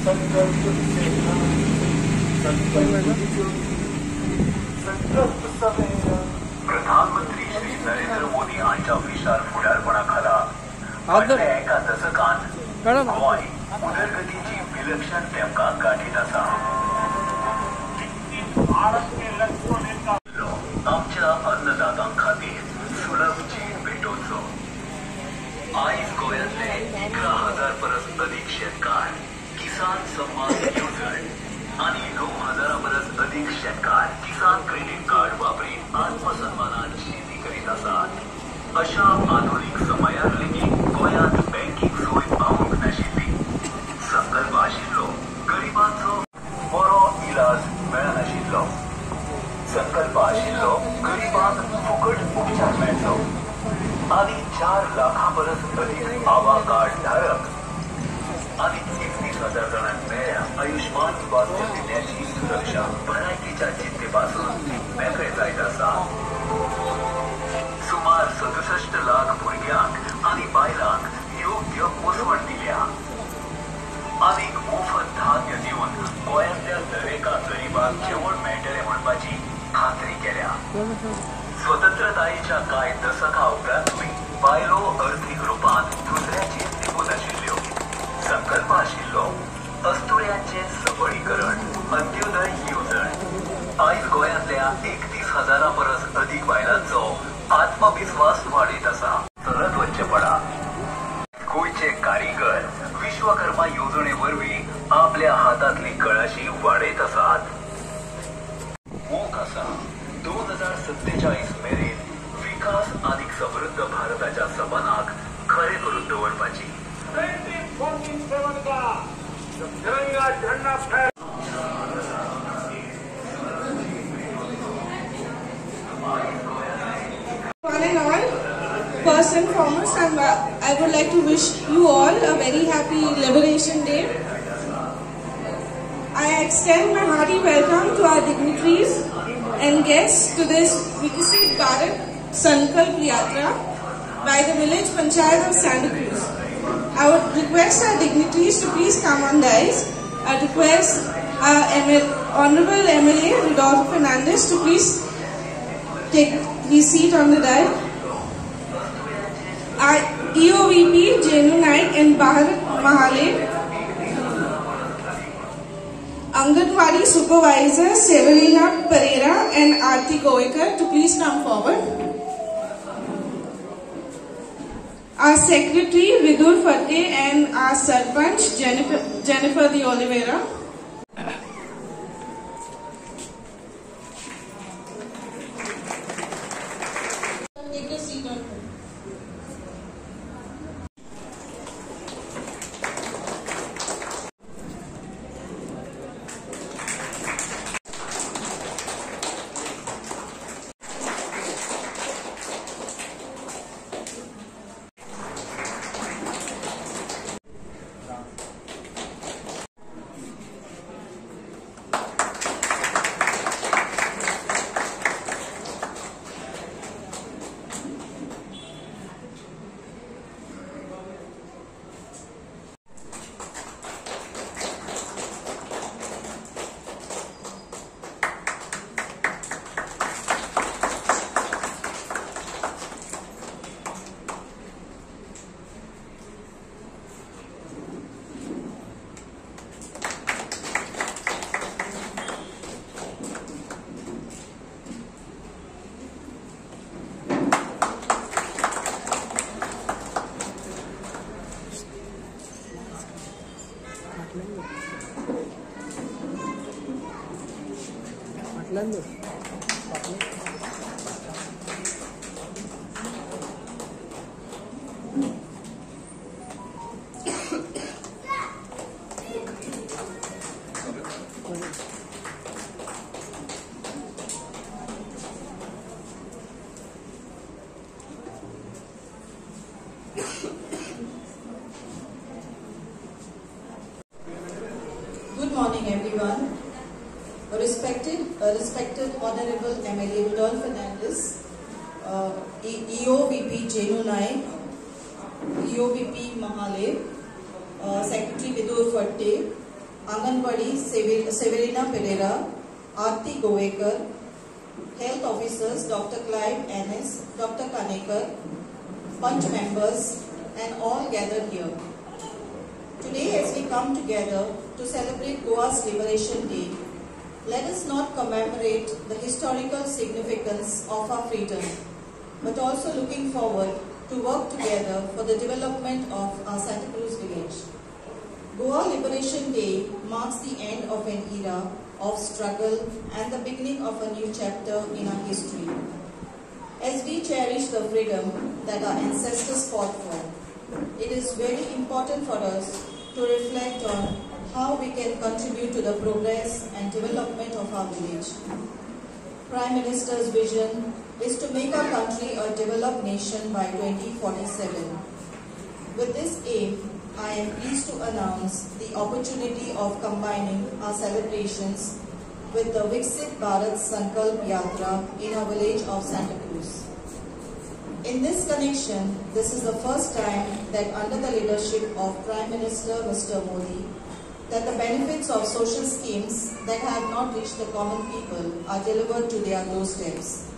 प्रधानमंत्री श्री नरेंद्र मोदी यांच्या विशाल पुढारपणाखाला एका दशकात गोंय उदरगतीची विलक्षण तेमकां गाठीत आसा. आमच्या अन्नदातां खातीर सुलभ जीण भेटोवचो. आयज गोंयांतले 11,000 परस अधिक शेतकार किसान सन्मान येवजण आणि 9,000 परस अधिक शेतकार किसान क्रेडिट कार्ड वापरीत आत्मसन्मानान शेती करीत आसात. अशा आधुनिक समयार लेगीत गोंयांत बँकींग सोय पावूंक नाशिल्ली. संकल्प आशिल्लो गरिबांचो बरो इलाज मेळनाशिल्लो. संकल्प आशिल्लो गरिबांक फुकट उपचार मेळचो आनी 4 लाखां परस अधिक आवा कार्ड धारक आनी 31,000 जाणांक मेळ्ळ्या आयुष्मान स्वास्थ्य विम्याची सुरक्षा भलायकेच्या चिंतेपासून मेकळे जायत आसा. सुमार 67 लाख भुरग्यांक आनी बायलांक योग्य पोसवण दिल्या. आनीक मोफत धान्य दिवन गोंयांतल्या दरेका गरीबाक जेवण मेळटलें म्हणपाची खात्री केल्या. स्वतंत्रतायेच्या कांय दशकां उपरांतूय बायलो अर्थीक रुपान दुसऱ्याचेर निपून आशिल्ल्यो. संकल्प आशिल्लो अस्तुऱ्यांचे सबळीकरण अंत्योदय येवजण. आयज गोंयांतल्या 31,000 परस अधिक बायलांचो आत्मविश्वास वाडीत आसा. चलत वच्चे पडा. गोंयचे कारीगर विश्वकर्मा येवजणे वरवीं आपल्या हातांतली कळाशी वाडयत आसात. मोख आसा 2047 मेरेन विकास आनीक समृद्ध भारताच्या सपनाक खरें करून दवरपाची. 1947 का तिरंगा झंडा फहरा. One and all, first and foremost, I would like to wish you all a very happy Liberation Day. I extend my hearty welcome to our dignitaries and guests to this Viksit Bharat Sankalp Yatra by the village Panchayat of Santa Cruz. I would request our dignitaries to please come on dais. I request our Honorable MLA Rodolfo Fernandez to please take his seat on the dais. Our EOVP Jenu Naik and Bharat Mahale, Anganwadi Supervisor Severina Pereira and Aarti Goekar to please come forward. Our Secretary Vidur Fateh and our Sarpanch Jennifer de Oliveira. Take a seat on him. Good morning, everyone. Respected Honorable MLA Rodolfo Fernandez, EOVP Jenu Naik, EOVP Mahale, Secretary Vidur Fateh, Anganwadi Severina Pereira, Aarti Govekar, Health Officers Dr. Clive Ennis, Dr. Kanekar, Punch members and all gathered here. Today, as we come together to celebrate Goa's Liberation Day, let us not commemorate the historical significance of our freedom, but also looking forward to work together for the development of our Santa Cruz village. Goa Liberation Day marks the end of an era of struggle and the beginning of a new chapter in our history. As we cherish the freedom that our ancestors fought for, it is very important for us to reflect on how we can contribute to the progress and development of our village. Prime Minister's vision is to make our country a developed nation by 2047. With this aim, I am pleased to announce the opportunity of combining our celebrations with the Viksit Bharat Sankalp Yatra in our village of Santa Cruz. In this connection, this is the first time that under the leadership of Prime Minister Mr. Modi, that the benefits of social schemes that have not reached the common people are delivered to their doorsteps.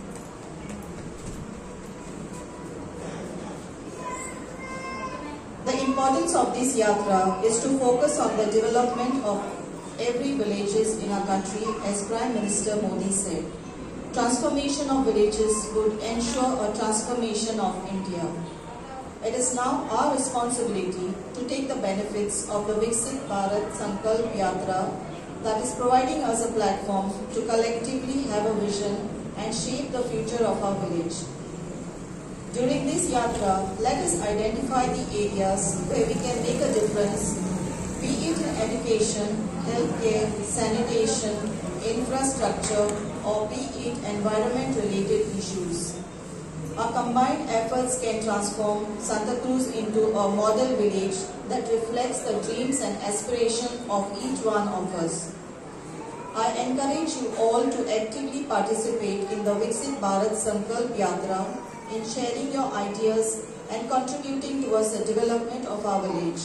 The importance of this yatra is to focus on the development of every villages in our country, as Prime Minister Modi said. Transformation of villages would ensure a transformation of India. It is now our responsibility to take the benefits of the Viksit Bharat Sankalp Yatra that is providing us a platform to collectively have a vision and shape the future of our village. During this yatra, let us identify the areas where we can make a difference, be it in education, healthcare, sanitation, infrastructure, or be it environment-related issues. Our combined efforts can transform Santa Cruz into a model village that reflects the dreams and aspirations of each one of us. I encourage you all to actively participate in the Viksit Bharat Sankalp Yatra in sharing your ideas and contributing towards the development of our village.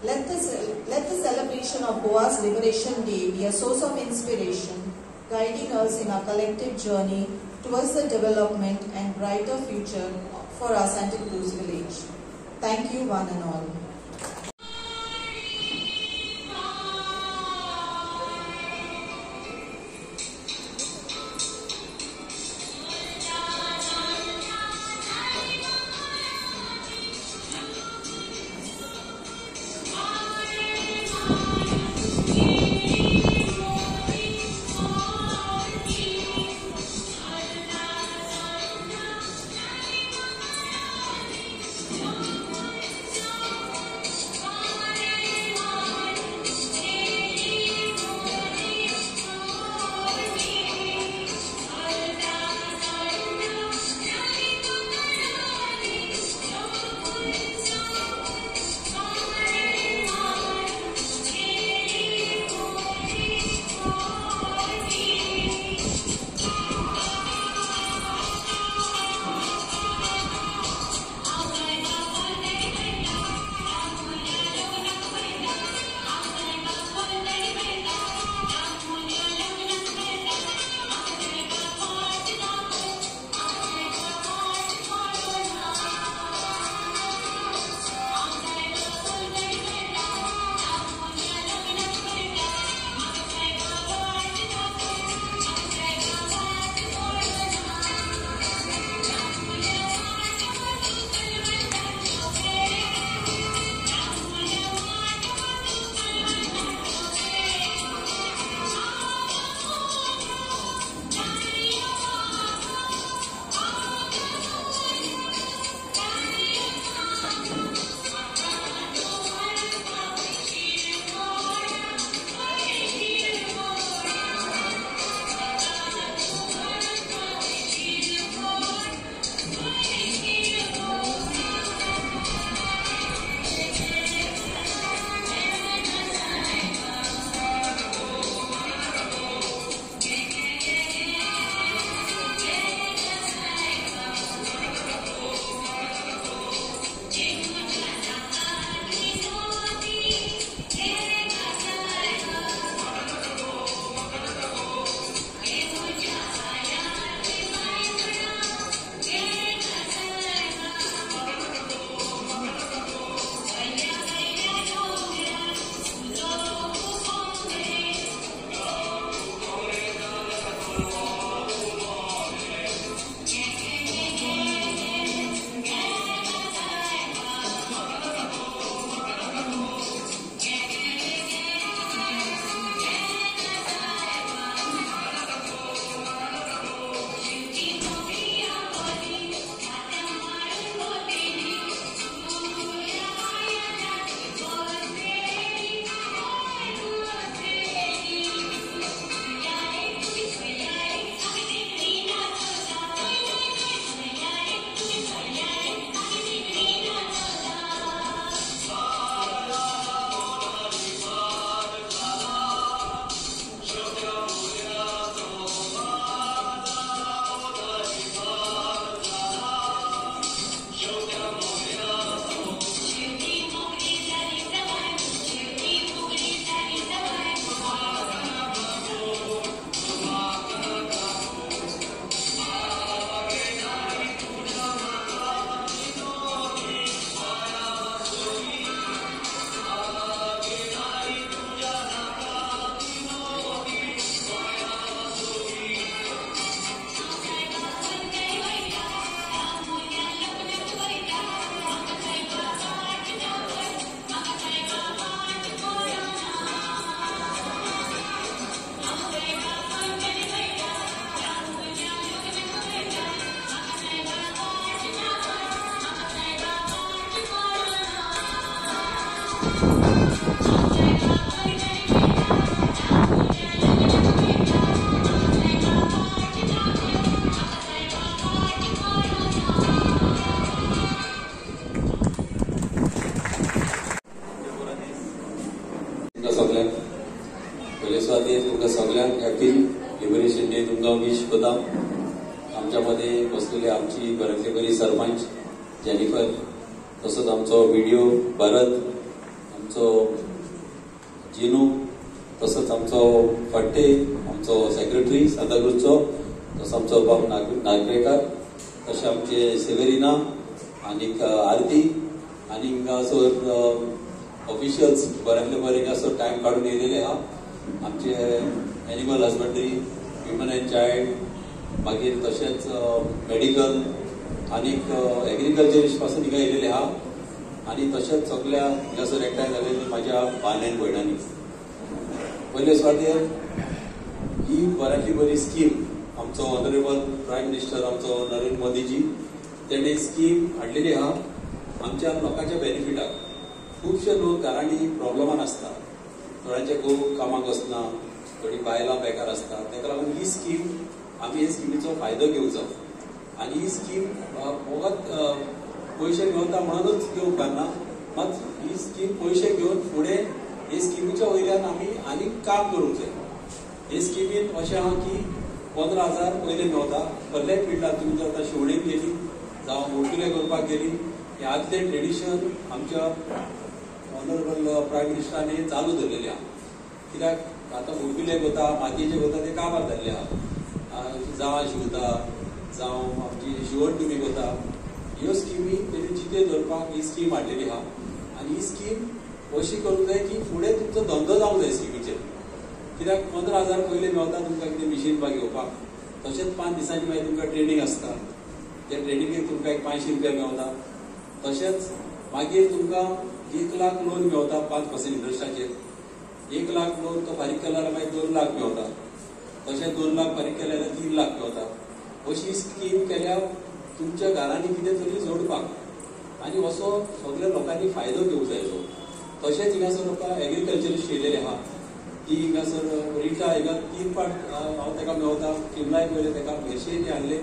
Let the celebration of Goa's Liberation Day be a source of inspiration, guiding us in our collective journey towards the development and brighter future for our Santa Cruz village. Thank you one and all. पयले सुवातेर तुमकां सगळ्यांक happy liberation day तुमकां wish करता. आमच्या मध्ये बसलेले आमची बऱ्यांतली बरी सरपंच जेनिफर, तसोच आमचो व्हिडिओ भरत, आमचो जिनू, तसोच आमचो फट्टे, आमचो सेक्रेटरी सांताक्रूजचो, तसो आमचो बाब नागवेकर, तशें आमचे सेवेरिना आनीक आरती आनीक हांगासर ऑफिशियल्स बऱ्यांतले बरे हांगासर टायम काडून येयलेले आहा. आमचे animal husbandry, human and child, मागीर तशेंच मेडिकल आनीक एग्रीकल्चरिस्ट पासून हिंगा येयलेले आहा. आनी तशेंच सगळ्या हिंगासर एकठांय जालेली म्हाज्या भावांनी भयणांनी. पयले सुवातेर ही बऱ्यांतली बरी स्कीम आमचो ऑनरेबल प्रायम मिनिस्टर आमचो नरेंद्र मोदीजी तेणे स्कीम हाडलेली आहा आमच्या लोकांच्या बेनिफिटाक. खुबशे लोक घरांनी प्रॉब्लमान आसता, थोड्यांचे घोव कामाक वचना, थोडी बायलां बेकार आसता, ताका लागून ही स्कीम आमी हे स्किमीचो फायदो घेवचो. आनी ही स्कीम फकत पयशे मेळटा म्हणूनच घेवंक पारना, मात ही स्कीम पयशे घेवन फुडें हे स्किमीच्या वयल्यान आमी आनीक काम करूंक जाय. हे स्किमीन अशें आहा की 15,000 पयले मेळटा. कसल्याय फिल्डात तुमी जर आतां शिवणेक गेली जावं मोटुले करपाक गेली, हे आदले ट्रेडिशन आमच्या ऑनरेबल प्रायम मिनिस्टरांनी चालू धरलेले आहा. कित्याक आतां मोटुले करता, मातयेचे करता ते काबार जाल्ले आहा. जावं शिवता जावं आमची शिवण तुमी करता, ह्यो स्किमी तेणी जिते धरपाक ही स्कीम हाडलेली आहा. आनी ही स्कीम अशी करूंक जाय की फुडें तुमचो धंदो जावंक जाय स्किमीचेर. कित्याक 15,000 पयले मेळटा तुमकां कितें मिशीन बा घेवपाक. तशेंच 5 दिसांची मागीर तुमकां ट्रेनींग आसता, त्या ट्रेनिंगेक तुमकां 500 रुपया मेळटा. तशेंच मागीर तुमकां 1 लाख लोन मेळटा 5% इंट्रस्टाचेर. 1 लाख लोन तो फारीक केला जाल्यार मागीर 2 लाख मेळटा. तशेंच 2 लाख फारीक केले जाल्यार 3 लाख मेळटा. अशी स्कीम केल्यार तुमच्या घरांनी कितें तरी जोडपाक आनी असो सगळ्या लोकांनी फायदो घेवंक जाय. तशेंच हिंगासर लोकां एग्रीकल्चरिस्ट येयलेले आहा. ती हिंगासर रिटा हिंगा 3 पाट हांव ताका मेळटा, चिमलाय पयले ताका मेर्शेन हाडले.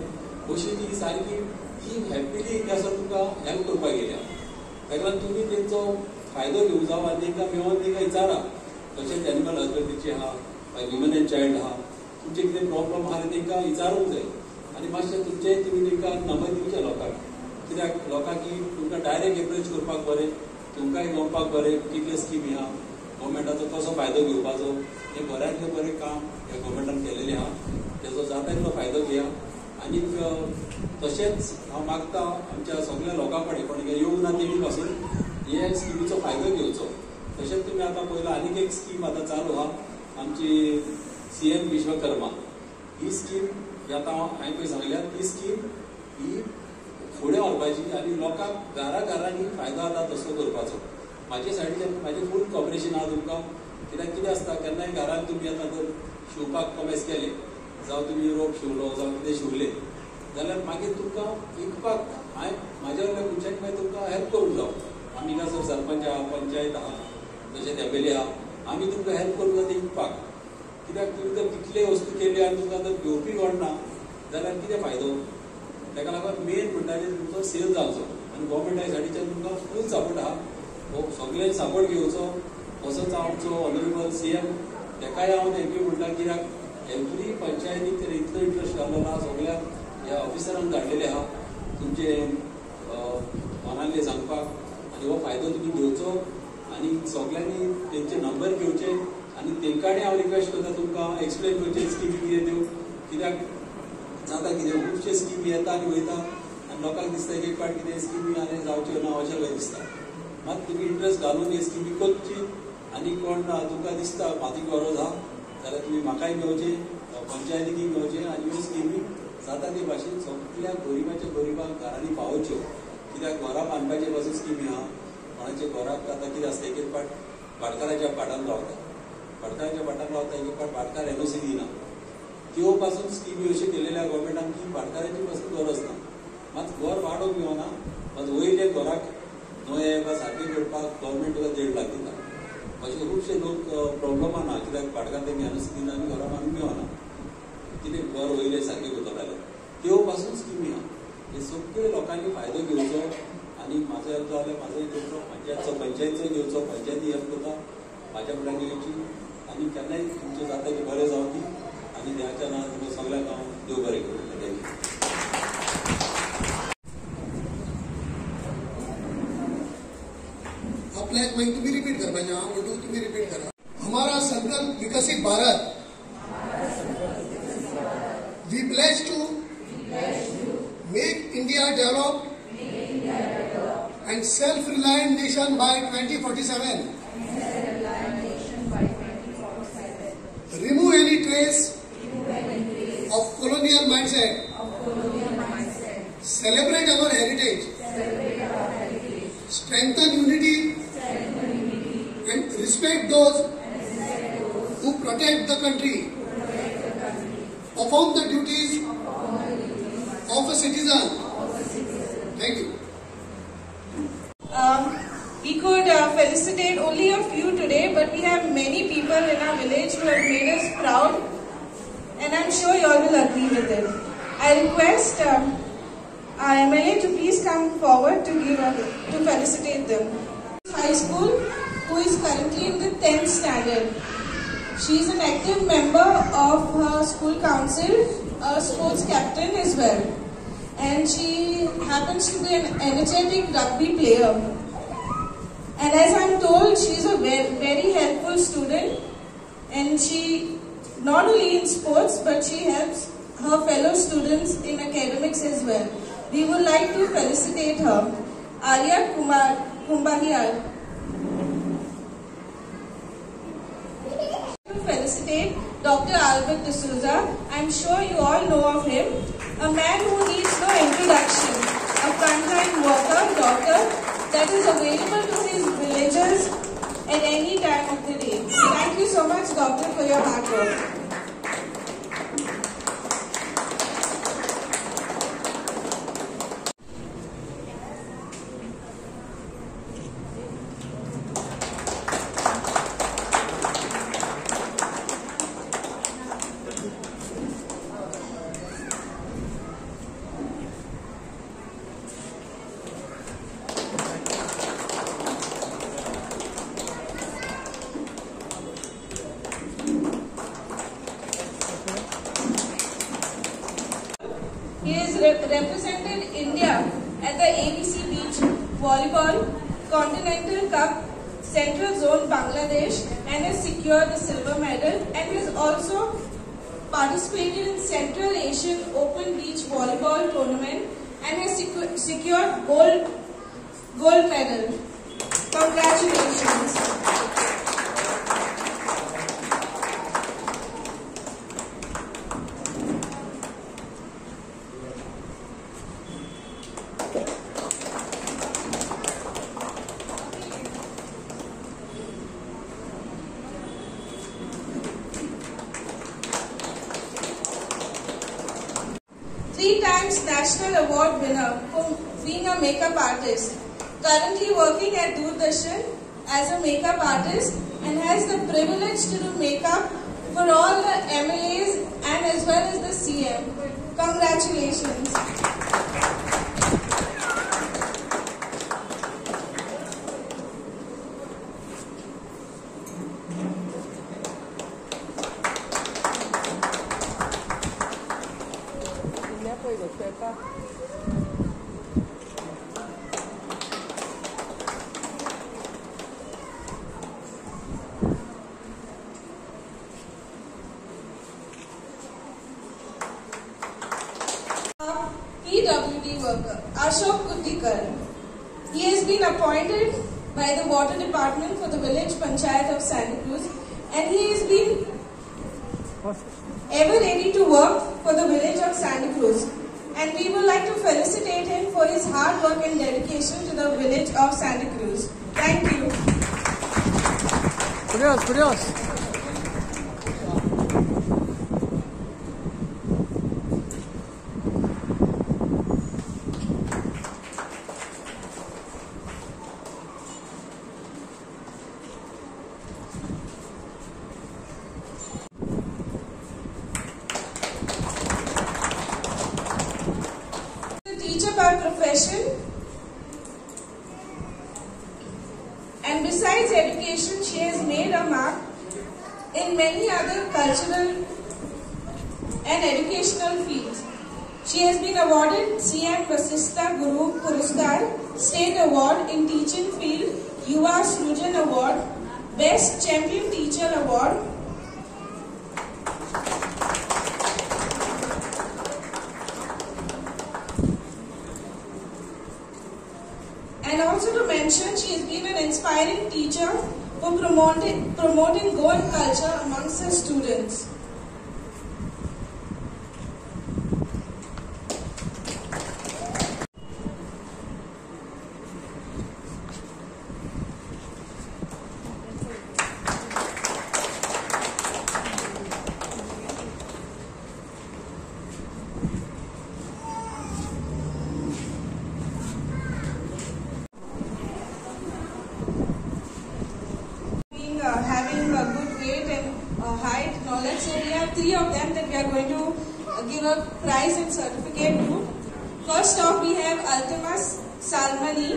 अशी ती सारकी ती हॅपिली हिंगासर तुमकां हेल्प करपाक येयल्या. ताका लागून तुमी तेंचो फायदो घेवंक जावो आनी तांकां मेळोन तांकां विचारा. तशेंच एनिमल हजबंड्रीचे आहा, ह्युमन एंड चायल्ड आहा, तुमचे कितें प्रॉब्लम आहा तांकां विचारूंक जाय. आनी मातशें तुमी तांकां नंबर दिवचे लोकांक. कित्याक लोकांक की तुमकां डायरेक्ट एप्रोच करपाक बरें, तुमकांय मेळपाक बरें कितले स्किमी आहा, गव्हर्मेंटाचो कसो फायदो घेवपाचो, हे बऱ्यांतलें बरें काम ह्या गव्हर्मेंटान केलेलें आहा. तेजो जाता तितलो फायदो घेया. आनीक तशेंच हांव मागता आमच्या सगळ्या लोकां कडेन कोण येवंक ना तेणी पासून हे स्किमीचो फायदो घेवचो. तशेंच तुमी आतां पयला आनीक एक स्कीम आतां चालू आहा आमची CM विश्वकर्मा. ही स्कीम आतां हांवें पळय सांगल्या, ती स्कीम ही फुडें व्हरपाची आनी लोकांक घरांनी फायदो जाता तसो करपाचो. म्हाजे सायडीच्यान म्हाजें फूल कॉपरेशन आहा तुमकां. कित्याक कितें आसता केन्नाय घरान तुमी आतां जर शिवपाक कमेस केले, जावं तुमी रोप शिवलो जावं कितें शिवले जाल्यार मागीर तुमकां विकपाक हांवें म्हाज्या वयल्या खुर्च्यान मागीर तुमकां हेल्प करूंक जावो. आमी हिंगासर सरपंच आहा, पंचायत आहा, तशेंच एमएलए आहा, आमी तुमकां हेल्प करूंक जाता विकपाक. कित्याक तुमी जर कितले वस्तू केली आनी तुमकां जर घेवपी कोण ना जाल्यार कितें फायदो. ताका लागून मेन म्हणटा तुमचो सेल जावचो. आनी गव्हर्मेंटा सायडीच्यान तुमकां फूल सपोर्ट आहा. हो सगळे सपोर्ट घेवचो. तसोच आमचो ऑनरेबल CM ताकाय हांव थँक्यू म्हणटा. कित्याक एवरी पंचायतीक तर इतलो इंट्रस्ट घाललो ना, सगळ्या ह्या ऑफिसरांक धाडलेले आहा तुमचे मनातले सांगपाक. आनी हो फायदो तुमी घेवचो आनी सगळ्यांनी तेंचे नंबर घेवचे आनी तेंकांनी हांव रिक्वेस्ट करता तुमकां एक्सप्लेन करचे स्किमी कितें त्यो. कित्याक जाता कितें खुबशे स्किमी येता आनी वयता आनी लोकांक दिसता एक पाट कितें स्किमी आनी जावच्यो ना अशें कशें दिसता. मात तुमी इंट्रस्ट घालून हे स्किमी करची. आनी कोण तुमकां दिसता म्हाका गरज आहा जाल्यार तुमी म्हाकाय मेळचे, पंचायतीक मेळचे आनी ह्यो स्किमी जाता ते भाशेन सगळ्या गरिबांक घरांनी पावोवच्यो. कित्याक घरां बांदपाचे पासून स्किमी आहा. कोणाचे घराक आतां कितें आसता एक पाट भाटकाराच्या पाटान रावता, भाटकाराच्या पाटान रावता एक पाट भाटकार NOC दिना. त्यो पासून स्किमी अश्यो केलेल्या गव्हर्मेंटान की भाटकाराची पासून गरज ना. मात घर वाडोवंक मेळना, मात वयले घराक नोये वा सारके करपाक गव्हर्मेंट तुका 1.5 लाख दिता. अशे खुबशे लोक प्रॉब्लमान ना. कित्याक भाटकार तेंगे NOC दिना आनी घरा बांदूंक मेळना. कितें घर वयले सारके करता जाल्यार त्यो पासून स्किमी आहा. हे सगळे लोकांनी फायदो घेवचो आनी म्हाजो हेल्प जाल्यार म्हाजोय घेवचो, पंचायतचो घेवचो, पंचायती हेल्प करता, म्हाज्या फुड्यान घेवची आणि केन्नाय तुमचे जाता की बरें जावं ती आणि देवाच्या नांवान तुमकां सगळ्यांक हांव देव बरें करूं. आपल्या एक मागीर तुम्ही रिपीट करपाचें, हांव म्हणटू तुम्ही रिपीट करा. हमारा संकल्प विकसित Bharat. We pledge to make India develop and self-reliant nation by 2047. Remove any trace of colonial mindset. Celebrate our heritage. Strengthen unity and respect those who protect the country. Perform the duties of a citizen. Thank you. We could felicitate only a few today, but we have many people in our village who have made us proud, and I'm sure you all will agree with it. I request our MLA to please come forward to felicitate them. High School, who is currently in the 10th standard. She is an active member of her school council, a sports captain as well. And she happens to be an energetic rugby player. And as I'm told, she is a very helpful student. And she, not only in sports, but she helps her fellow students in academics as well. We would like to felicitate her. Arya Kumbahiyar. Felicitate Dr. Albert D'Souza. I'm sure you all know of him. A man who needs no introduction. A frontline worker, doctor that is available to his villagers at any time of the day. Thank you so much, doctor, for your hard work. 3 times National Award winner for being a makeup artist. Currently working at Doordarshan as a makeup artist and has the privilege to do makeup for all the MLAs and as well as the CM. Congratulations. PWD worker, Ashok Kutikar. He has been appointed by the Water Department for the village Panchayat of Santa Cruz, and he has been ever ready to work for the village of Santa Cruz. And we would like to felicitate him for his hard work and dedication to the village of Santa Cruz. Thank you. Curious. By profession, and besides education, she has made a mark many other cultural and educational fields. She has been awarded CM Vasistha Guru Puraskar State Award in Teaching Field, Yuva Srujan Award, Best Champion Teacher Award, and also to mention, she has been an inspiring teacher for promoting Goan culture amongst her students. Having a good weight and height, knowledge, so we have 3 of them that we are going to give a prize and certificate to. First off, we have Altamas Salmani.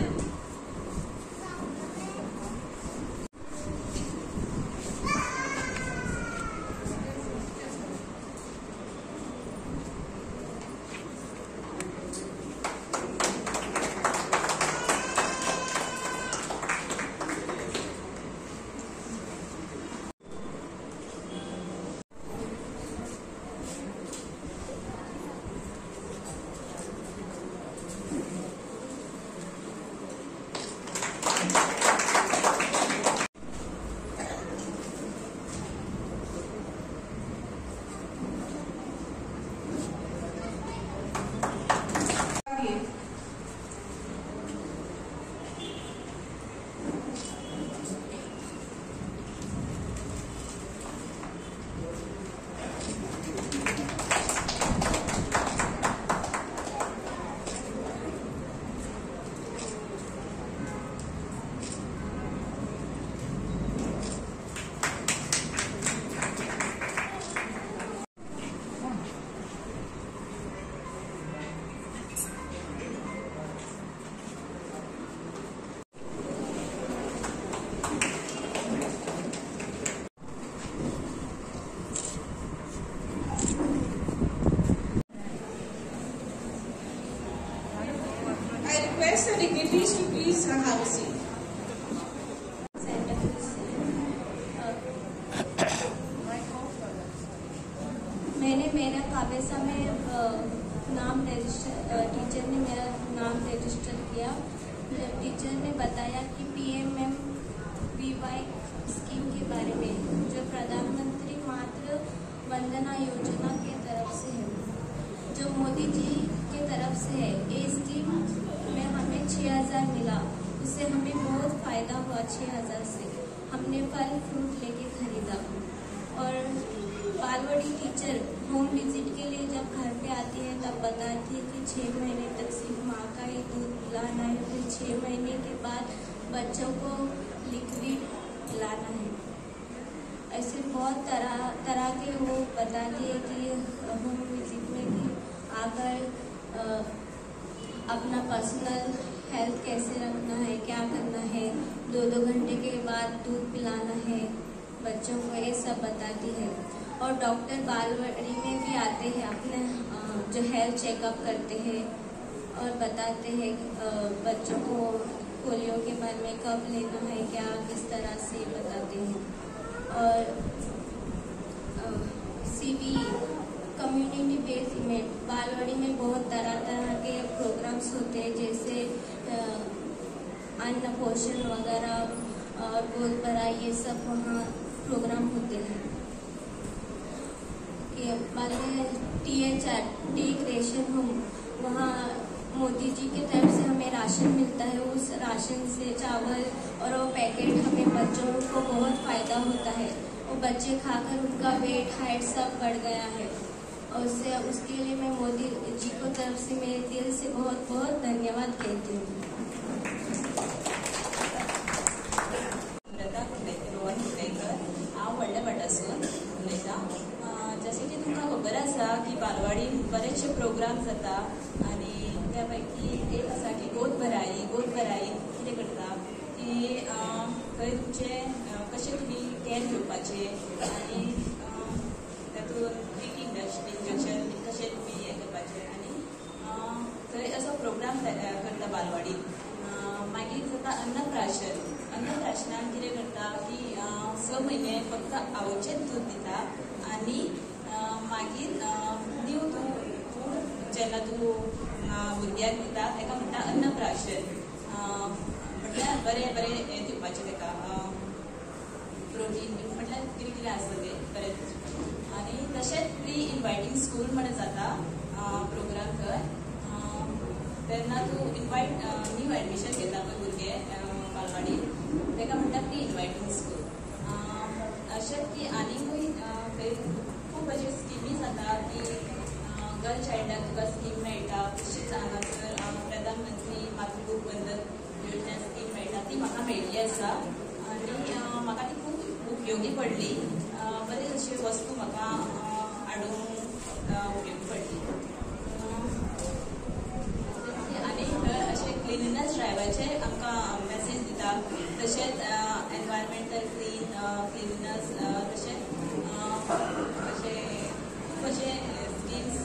Request the dignitaries to please have a seat. मैंने मेरा काबेसा में नाम register, teacher ने मेरा नाम register किया। Teacher ने बताया कि PMMVY स्कीम के बारे में, जो प्रधानमंत्री मातृ वंदना योजना के तरफ से है, जो मोदी जी के तरफ से है। ये स्कीम में हमें 6000 मिला, उससे हमें बहुत फ़ायदा हुआ। 6000 से हमने फल फ्रूट लेके खरीदा। और बालवाड़ी टीचर होम विजिट के लिए जब घर पे आती है तब बताती है कि 6 महीने तक सिर्फ माँ का ही दूध पिलाना है, फिर 6 महीने के बाद बच्चों को लिक्विड पिलाना है। ऐसे बहुत तरह के वो बताती है कि होम विजिट में कि आकर अपना पर्सनल हेल्थ कैसे रखना है, क्या करना है, 2-2 घंटे के बाद दूध पिलाना है बच्चों को, ये सब बताती है। और डॉक्टर बालवाड़ी में भी आते हैं, अपने जो हेल्थ चेकअप करते हैं और बताते हैं बच्चों को पोलियो के बारे में कब लेना है, क्या किस तरह से बताते हैं। और CBE कम्युनिटी बेस्ड इवेंट, बालवाड़ी में बहुत तरह के प्रोग्राम्स होते हैं, जैसे अन्न पोषण वगैरह और गोद भराई, ये सब वहाँ प्रोग्राम होते हैं। कि बाद में THR टेक रेशन होम, वहाँ मोदी जी की तरफ से हमें राशन मिलता है। उस राशन से चावल और वो पैकेट हमें बच्चों को बहुत फ़ायदा होता है। वो बच्चे खाकर उनका वेट हाइट सब बढ़ गया है। और उसके लिए मैं मोदी जी को तरफ से मेरे दिल से बहुत बहुत धन्यवाद कहती हूँ। जसे की तुमकां खबर आसा की बालवाडीन बरेचशे प्रोग्राम जाता आनी त्यापैकी एक आसा की गोद भराई कितें करता की थंय तुमचे कशें तुमी कॅर घेवपाचें आनी भुरग्याक दिता ताका म्हणटा अन्नप्राशन. म्हटल्यार बरें बरें हें दिवपाचें ताका प्रोटीन म्हटल्यार कितें कितें आसता तें बरें. आनी तशेंच प्री इनवायटींग स्कूल म्हणून जाता प्रोग्राम थंय. तेन्ना तूं न्यू एडमिशन घेता पळय भुरगे बालवाडी ताका म्हणटा प्री इनवायटींग स्कूल. अशेंच की आनीकूय थंय खूब अशे स्किमी जाता की गर्ल चायल्डाक तुका स्कीम मेळटा. तशीच हांगासर प्रधानमंत्री मातृ बंधन योजना स्कीम मेळटा ती म्हाका मेळिल्ली आसा आनी म्हाका ती खूब उपयोगी पडली. बरे अशे वस्तू म्हाका हाडूंक उपयोगी पडली. आनी अशे क्लिनिनस ड्रायवाचे आमकां मॅसेज दिता. तशेंच एनवायरमेंटल क्लिनिनस तशेंच अशे खूब अशे स्किम्स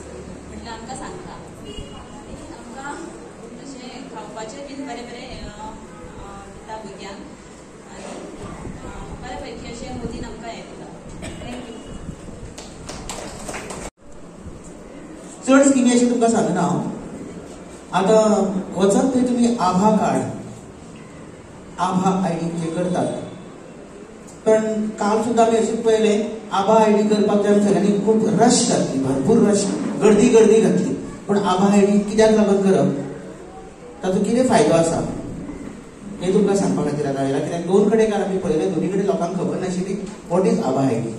म्हटल्यार आमकां सांगता. आनी आमकां अशे खावपाचें बीन बरें बरें दिता भुरग्यांक आनी बरे पैकी अशें मोदीन आमकां हें दिता. थँक्यू. चड स्किमी अशें तुमकां सांगना हांव. आतां वचत थंय तुमी आभा कार्ड आभा आयडी हे करतात. पण काल सुद्धा आमी अशें पळयलें आभा आयडी करपाक जाय सगळ्यांनी खूब रश घातली, भरपूर रश गर्दी घातली. पण आभा आयडी कित्याक लागून करप, ताचो कितें फायदो आसा हें तुमकां सांगपा खातीर आतां आयला. कित्याक दोन कडेन काल आमी पळयलें दोनी कडेन लोकांक खबर नाशिल्ली वॉट इज आभा आयडी.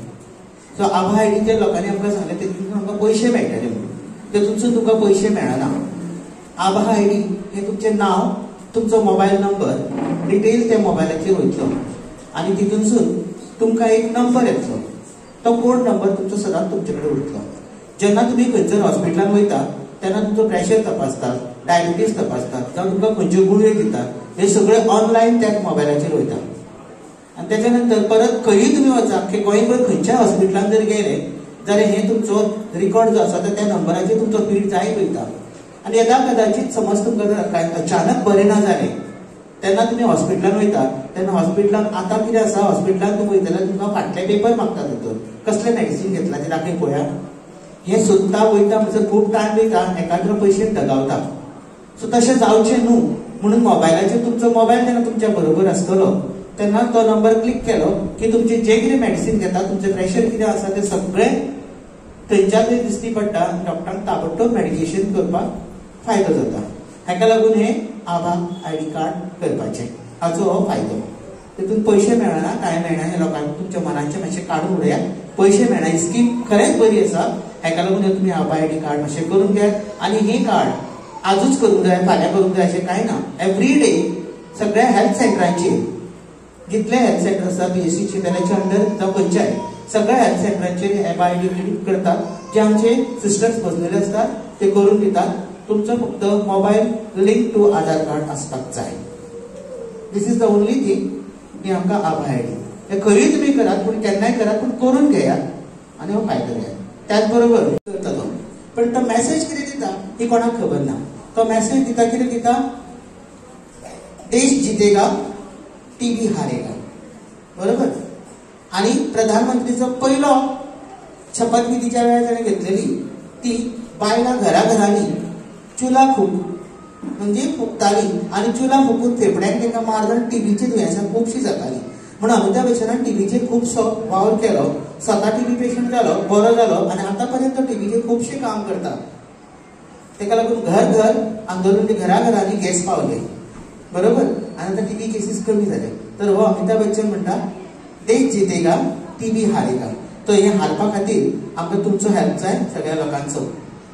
सो आभा आयडीचे लोकांनी आमकां सांगलें तेतूंतल्यान आमकां पयशे मेळटले म्हणून. तेतूंतसून तुमकां पयशे मेळना. आभा आयडी हे तुमचें नांव, तुमचो मोबायल नंबर, डिटेल्स त्या मोबायलाचेर वयतलो आनी तितूनसून तुमकां एक नंबर येतलो. तो कोड नंबर तुमचो सदांच तुमचे कडेन उरतलो. जेन्ना तुमी खंयसर हॉस्पिटलांत वयता तेन्ना तुमचो प्रेशर तपासतात, डायबिटीज तपासतात, जावं तुमकां खंयच्यो गुळयो दितात, हे सगळें ऑनलायन त्या मोबायलाचेर वयता. आनी तेच्या नंतर परत खंयूय तुमी वचा गोंयभर खंयच्याय हॉस्पिटलांत जर गेले जाल्यार हे तुमचो रिकॉर्ड जो आसा त्या नंबराचेर तुमचो फीड जायत वयता. आनी येदा कदाचित समज तुमकां अचानक बरें ना जालें तेन्ना तुमी हॉस्पिटलांत वयता तेन्ना हॉस्पिटलांत आतां कितें आसा, हॉस्पिटलांत तुमी वयता जाल्यार तुमकां फाटले पेपर मागता भितर कसलें मेडिसीन घेतलां तें दाखय पळोवया. हें सोदता वयता म्हणसर खूब टायम वयता, एकाद्रो पयशे दगावता. सो तशें जावचें न्हू म्हणून मोबायलाचेर तुमचो मोबायल जेन्ना तुमच्या बरोबर आसतलो तेन्ना तो नंबर क्लिक केलो की तुमचें जें कितें मेडिसीन घेता, तुमचें प्रेशर कितें आसा तें सगळें थंयच्यान दिश्टी पडटा. डॉक्टरांक ताबडतोब मेडिकेशन करपाक फायदो जाता. हेका लागून हे आभा आयडी कार्ड करपाचें, हाचो हो फायदो. तितून पयशे मेळना, कांय मेळना, हे लोकांक तुमच्या मनाचें मातशें काडून उडयात. पयशे मेळना, ही स्कीम खरेंच बरी आसा. हेका लागून हे तुमी आभा आयडी कार्ड मातशें करून घेयात. आनी ही कार्ड आजूच करूंक जाय, फाल्यां करूंक जाय अशें कांय ना. एवरी डे सगळ्या हेल्थ सेंटरांचेर जितले हेल्थ सेंटर आसा बीएससी तेच्या अंडर जावं पंचायत सगळ्या हेल्थ सेंटरांचेर आभा आयडी करतात. जे आमचे सिस्टर्स बसलेले असतात ते करून दितात. तुमचो फक्त mobile link to Aadhaar card आसपाक जाय. This is the only thing की आमकां आभा आयडी. हे खंयूय तुमी करात, पूण केन्नाय करात, पूण करून घेयात आनी हो फायदो घेयात. त्याच बरोबर करतलो पण तो मेसेज कितें दिता ही कोणाक खबर ना. तो मेसेज दिता कितें दिता, देश जितेगा टीबी हारेगा, बरोबर. आणि प्रधानमंत्रीचो पहिलो शपथविधीच्या वेळार ताणें घेतलेली ती बायलां घराघरांनी चुला म्हणजे फुकताली आनी चुला फुकून फेफड्यांक तांकां मार जावन टीबीची दुयेंसां खुबशीं जाताली. म्हणून अमिताभ बच्चनान टीबीचेर खूबसो वावर केलो, स्वता टीबी पेशंट जालो, बरो जालो आनी आतां पर्यंत टीबीचेर खुबशें काम करता. ताका लागून घर घर आंदोलन घराघरांनी गॅस पावले, बरोबर. आनी आतां टीबी केसीस कमी जाले. तर हो अमिताभ बच्चन म्हणटा देश जितेगा टीबी हारेगा. तो हे हारपा खातीर आमकां तुमचो हेल्प जाय, सगळ्या लोकांचो.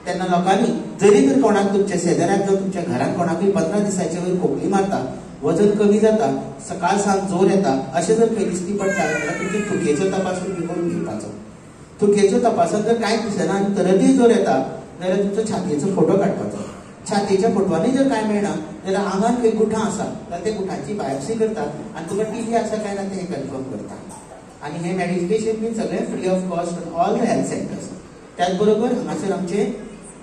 तेन्ना लोकांनी जरी तर कोणाक तुमच्या शेजाऱ्याक जावं तुमच्या घरांत कोणाकूय 15 दिसांचे वयर खोकली मारता, वजन कमी जाता, सकाळ सांज जोर येता, अशें जर खंय दिश्टी पडटा जाल्यार तुमची थुकेचो तपासून करून घेवपाचो. थुकेचो तपासून जर कांयच दिसना आनी तरतय जोर येता जाल्यार तुमचो छातयेचो फोटो काडपाचो. छातयेच्या फोटवांनी जर कांय मेळना जाल्यार आंगान खंय गुठां आसा जाल्यार ते गुठांची बायोप्सी करतात आनी तुका टीबी आसा काय ना ते कन्फर्म करता. आनी हे मेडिकेशन बीन सगळें free of cost all the health centres. त्याच बरोबर हांगासर आमचे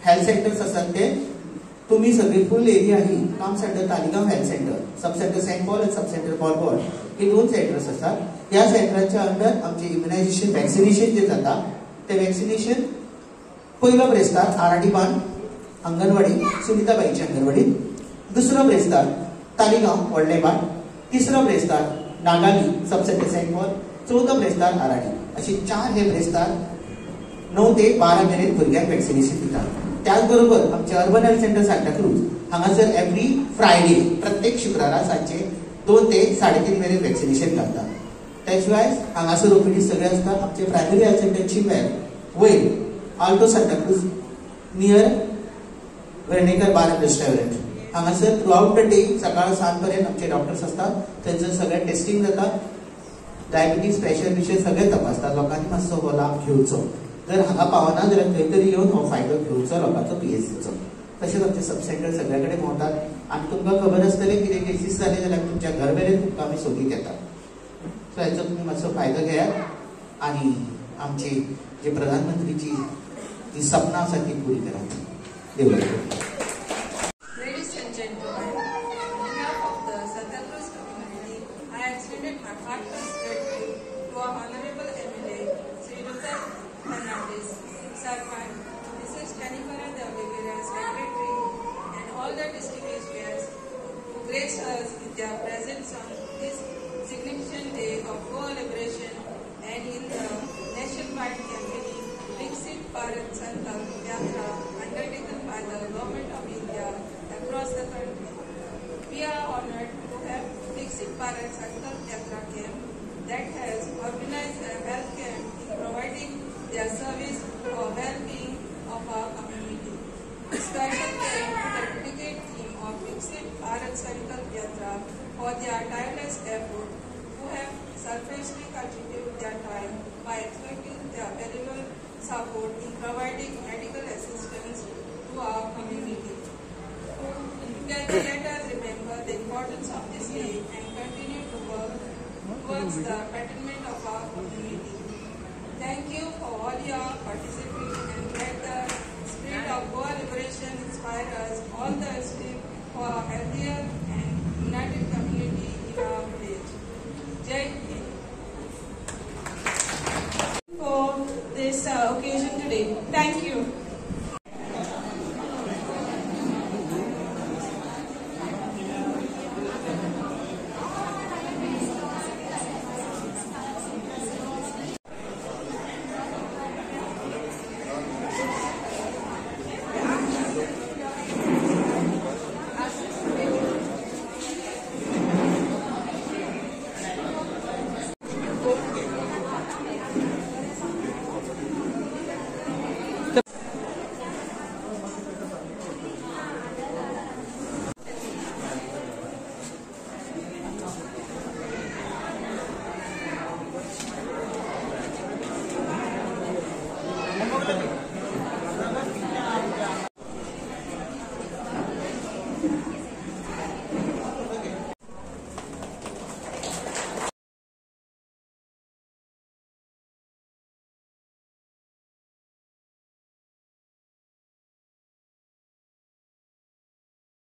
हेल्थ सेंटर्स आसात ते तुमी सगळी फुल एरिया ही काम centre Taleigao health centre, sub centre Saint Paul आनी सब सेंटर बॉर्बोर हे 2 सेंटर्स आसात. ह्या सेंटरांच्या अंडर आमचे इम्युनायझेशन वॅक्सिनेशन जे जाता ते वॅक्सिनेशन पयलो ब्रेस्तार आराडी बांद अंगणवाडी सुनीताबाईची अंगणवाडी, दुसरो ब्रेस्तार तालिगांव व्हडलेबाट, तिसरो ब्रेस्तार नागाली सबसेंटर सेंट पॉल, चौथो ब्रेस्तार आराणी अशी 4 हे ब्रेस्तार 9 ते 12 मेरेन भुरग्यांक वॅक्सिनेशन दितात. त्याचबरोबर आमचे अर्बन हेल्थ सेंटर सांताक्रूज हांगासर एवरी फ्रायडे प्रत्येक शुक्रारा सांचे 2 ते 3:30 मेरेन वॅक्सिनेशन घालतात. त्याशिवाय हांगासर ओपीडी सगळे आसता. आमचे प्रायमरी हेल्थ सेंटरची वयर Alto Santacruz near Vernekar bar and restaurant हांगासर थ्रू आउट द डे सकाळ 7 पर्यंत आमचे डॉक्टर्स असतात. थंयसर सगळे टेस्टिंग जाता. डायबिटीज प्रेशर सगळे तपासतात. लोकांनी मातसो हो लाभ घेवचो. जर हांगा पावना जाल्यार थंय तरी येवन हो फायदो घेवचो लोकांचो PSCचो. तशेंच आमचे सब सेंटर सगळे कडेन भोंवतात आनी तुमकां खबर आसतलें कितें केसीस जाले जाल्यार तुमच्या घर मेरेन तुमकां आमी सोदीत येतात. सो हेचो तुमी मातसो फायदो घेयात आनी आमची जे प्रधानमंत्रीची जी सपना आसा ती पुरी करात. देव बरें. Ladies and gentlemen, on behalf of the Santa Cruz community, I extended my heartfelt gratitude to our Honorable MLA, Sri Dr. Fernandez, Sarpan, Mrs. Jennifer de Oliveira, Secretary, and all the distinguished guests who graced us with their presence on this significant day of co-liberation and in the nationwide campaign Viksit Bharat Sankalp Yatra undertaken by the Government of India across the country. We are honored to have Viksit Bharat Sankalp Yatra camp that has organized a health camp in providing their service for well-being of our community. Special thanks to the dedicated team of Viksit Bharat Sankalp Yatra for their tireless effort, who have selflessly contributed their time by expecting their valuable support in providing medical assistance to our community. Together, let us remember the importance of this day and continue to work towards the betterment of our community. Thank you for all your participation and let the spirit of Goa liberation inspire us all the steps for a healthier and united community in our village. Jai Hind. For this occasion today. Thank you.